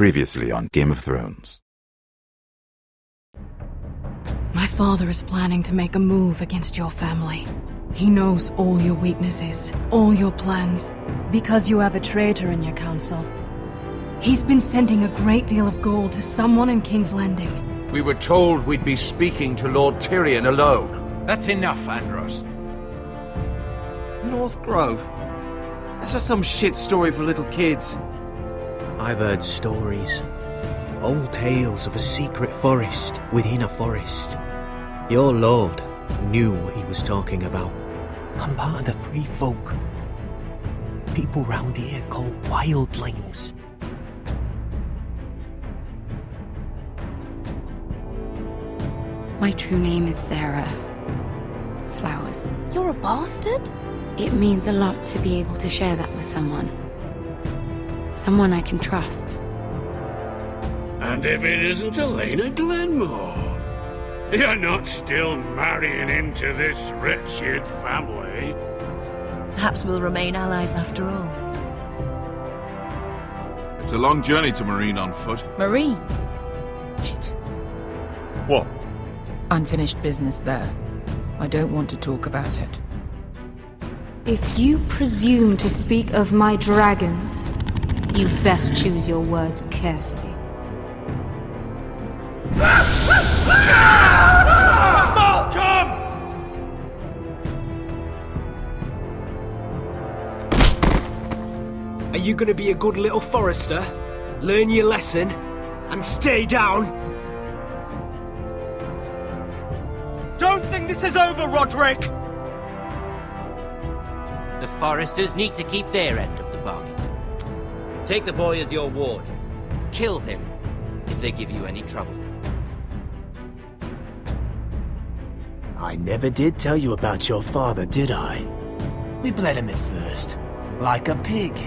Previously on Game of Thrones. My father is planning to make a move against your family. He knows all your weaknesses, all your plans, because you have a traitor in your council. He's been sending a great deal of gold to someone in King's Landing. We were told we'd be speaking to Lord Tyrion alone. That's enough, Andros. North Grove? That's just some shit story for little kids. I've heard stories. Old tales of a secret forest within a forest. Your lord knew what he was talking about. I'm part of the free folk. People round here call wildlings. My true name is Sarah Flowers. You're a bastard? It means a lot to be able to share that with someone. Someone I can trust. And if it isn't Elena Glenmore, you're not still marrying into this wretched family. Perhaps we'll remain allies after all. It's a long journey to Marine on foot. Marine? Shit. What? Unfinished business there. I don't want to talk about it. If you presume to speak of my dragons, you best choose your words carefully. Malcolm! Are you gonna be a good little forester? Learn your lesson? And stay down? Don't think this is over, Roderick! The foresters need to keep their end of the bargain. Take the boy as your ward. Kill him if they give you any trouble. I never did tell you about your father, did I? We bled him at first, like a pig.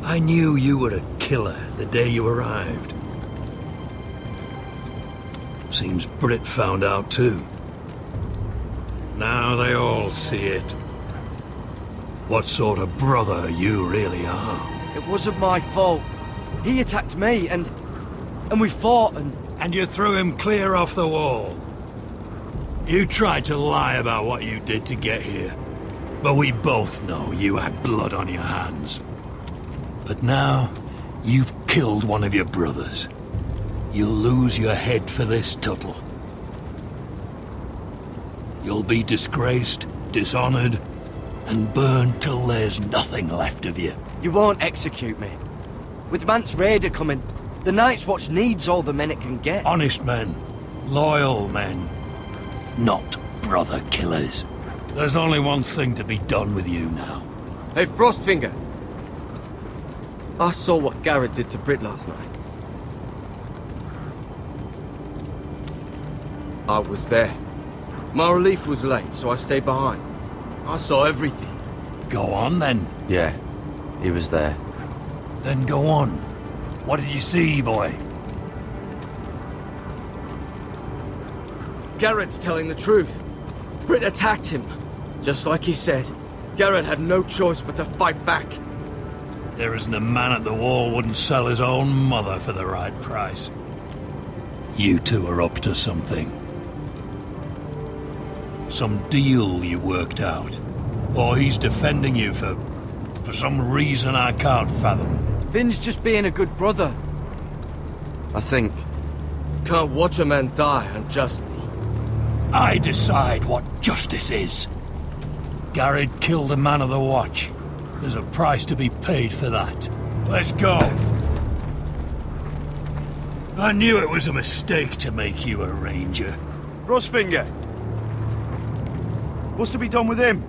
I knew you were a killer the day you arrived. Seems Britt found out too. Now they all see it. What sort of brother you really are. It wasn't my fault. He attacked me, and we fought, And you threw him clear off the wall. You tried to lie about what you did to get here, but we both know you had blood on your hands. But now, you've killed one of your brothers. You'll lose your head for this, Tuttle. You'll be disgraced, dishonored, and burned till there's nothing left of you. You won't execute me. With Mance Raider coming, the Night's Watch needs all the men it can get. Honest men, loyal men, not brother killers. There's only one thing to be done with you now. Hey, Frostfinger. I saw what Garrett did to Britt last night. I was there. My relief was late, so I stayed behind. I saw everything. Go on, then. Yeah, he was there. Then go on. What did you see, boy? Garrett's telling the truth. Britt attacked him. Just like he said, Garrett had no choice but to fight back. There isn't a man at the wall wouldn't sell his own mother for the right price. You two are up to something. Some deal you worked out. Or he's defending you for some reason I can't fathom. Finn's just being a good brother. I think... Can't watch a man die unjustly. I decide what justice is. Garrett killed a man of the watch. There's a price to be paid for that. Let's go. I knew it was a mistake to make you a ranger. Frostfinger! What's to be done with him?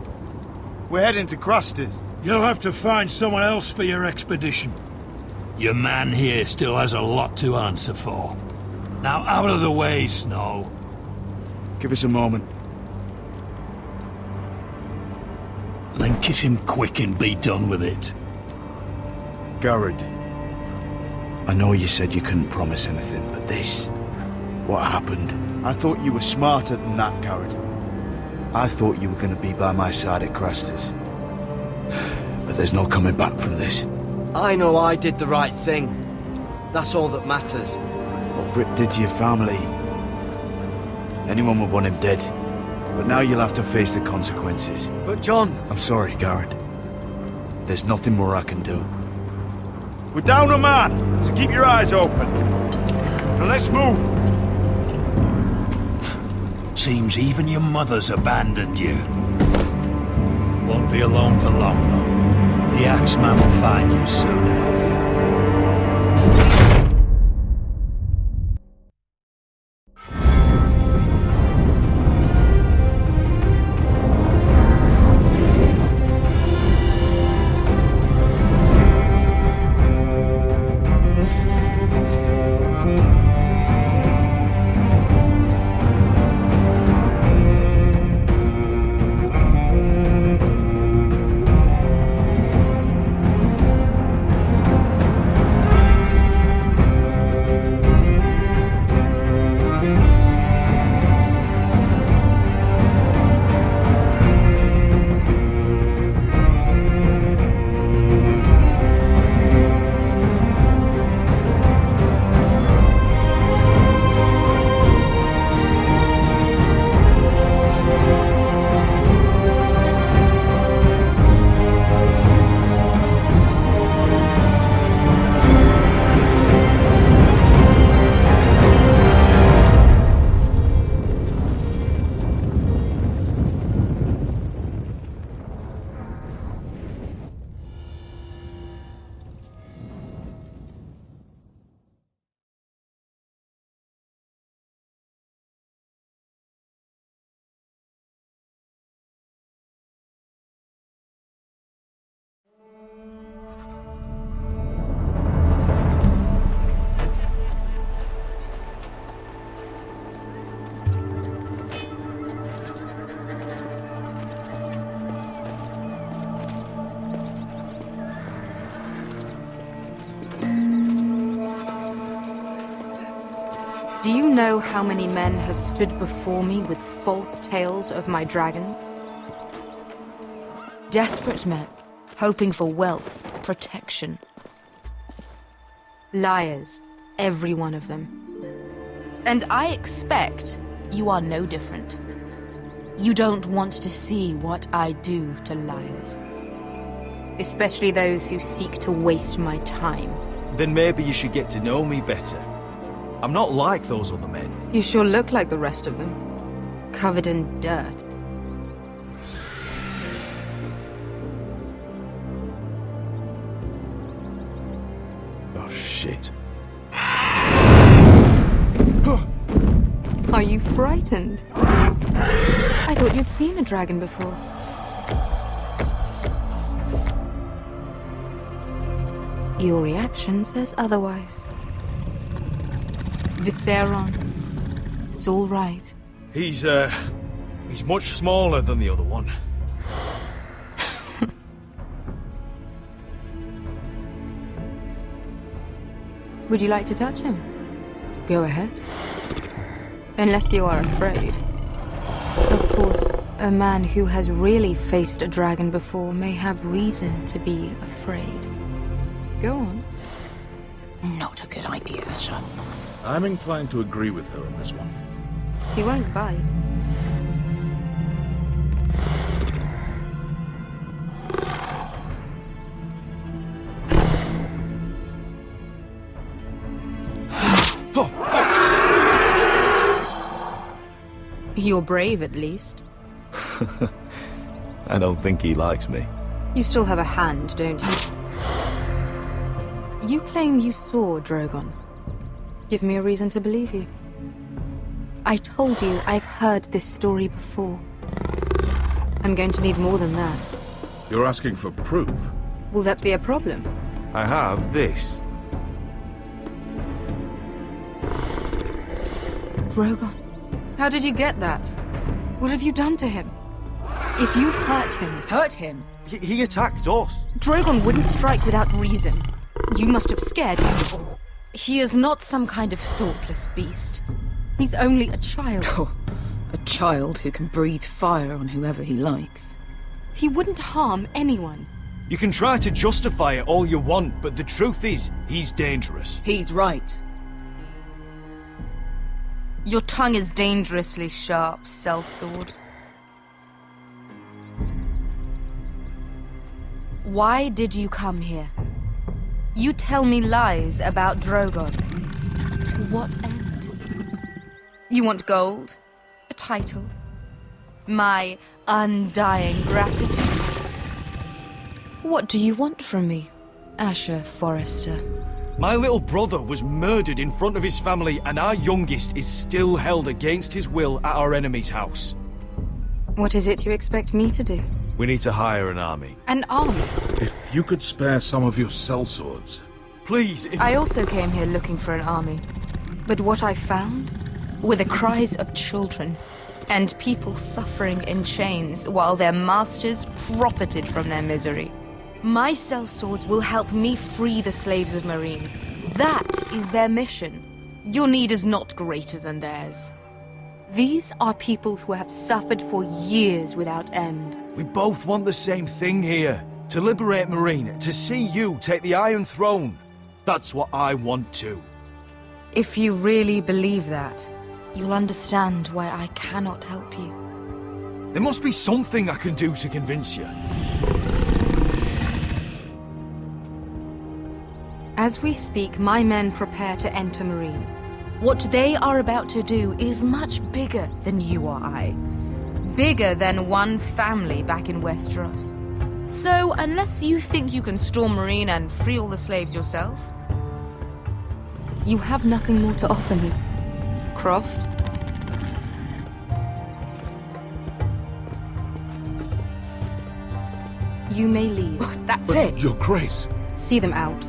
We're heading to Craster's. You'll have to find someone else for your expedition. Your man here still has a lot to answer for. Now out of the way, Snow. Give us a moment. Then kiss him quick and be done with it. Garrett, I know you said you couldn't promise anything, but this... what happened? I thought you were smarter than that, Garrett. I thought you were going to be by my side at Craster's. But there's no coming back from this. I know I did the right thing. That's all that matters. What Britt did to your family... anyone would want him dead. But now you'll have to face the consequences. But John... I'm sorry, Garrett. There's nothing more I can do. We're down a man, so keep your eyes open. Now let's move. Seems even your mother's abandoned you. Won't be alone for long, though. The Axeman will find you soon enough. Do you know how many men have stood before me with false tales of my dragons? Desperate men, hoping for wealth, protection. Liars, every one of them. And I expect you are no different. You don't want to see what I do to liars. Especially those who seek to waste my time. Then maybe you should get to know me better. I'm not like those other men. You sure look like the rest of them. Covered in dirt. Oh, shit. Are you frightened? I thought you'd seen a dragon before. Your reaction says otherwise. Viseron. It's all right. He's much smaller than the other one. Would you like to touch him? Go ahead. Unless you are afraid. Of course, a man who has really faced a dragon before may have reason to be afraid. Go on. Not a good idea, son. I'm inclined to agree with her on this one. He won't bite. Oh, You're brave, at least. fuck! I don't think he likes me. You still have a hand, don't you? You claim you saw Drogon. Give me a reason to believe you. I told you I've heard this story before. I'm going to need more than that. You're asking for proof? Will that be a problem? I have this. Drogon. How did you get that? What have you done to him? If you've hurt him... Hurt him? He attacked us. Drogon wouldn't strike without reason. You must have scared him. He is not some kind of thoughtless beast. He's only a child. Oh, a child who can breathe fire on whoever he likes. He wouldn't harm anyone. You can try to justify it all you want, but the truth is, he's dangerous. He's right. Your tongue is dangerously sharp, sellsword. Why did you come here? You tell me lies about Drogon. To what end? You want gold? A title? My undying gratitude? What do you want from me, Asher Forrester? My little brother was murdered in front of his family, and our youngest is still held against his will at our enemy's house. What is it you expect me to do? We need to hire an army. An army? If you could spare some of your sellswords. Please, if... I also came here looking for an army. But what I found were the cries of children and people suffering in chains while their masters profited from their misery. My sellswords will help me free the slaves of Meereen. That is their mission. Your need is not greater than theirs. These are people who have suffered for years without end. We both want the same thing here. To liberate Meereen, to see you take the Iron Throne. That's what I want too. If you really believe that, you'll understand why I cannot help you. There must be something I can do to convince you. As we speak, my men prepare to enter Meereen. What they are about to do is much bigger than you or I. Bigger than one family back in Westeros. So, unless you think you can storm Meereen and free all the slaves yourself, you have nothing more to offer me, Croft. You may leave. That's But it. Your Grace. See them out.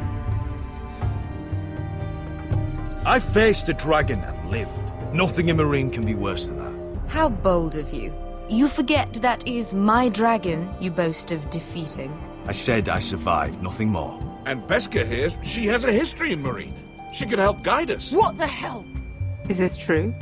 I faced a dragon and lived. Nothing in Meereen can be worse than that. How bold of you. You forget that is my dragon you boast of defeating. I said I survived, nothing more. And Beskha here, she has a history in Meereen. She could help guide us. What the hell? Is this true?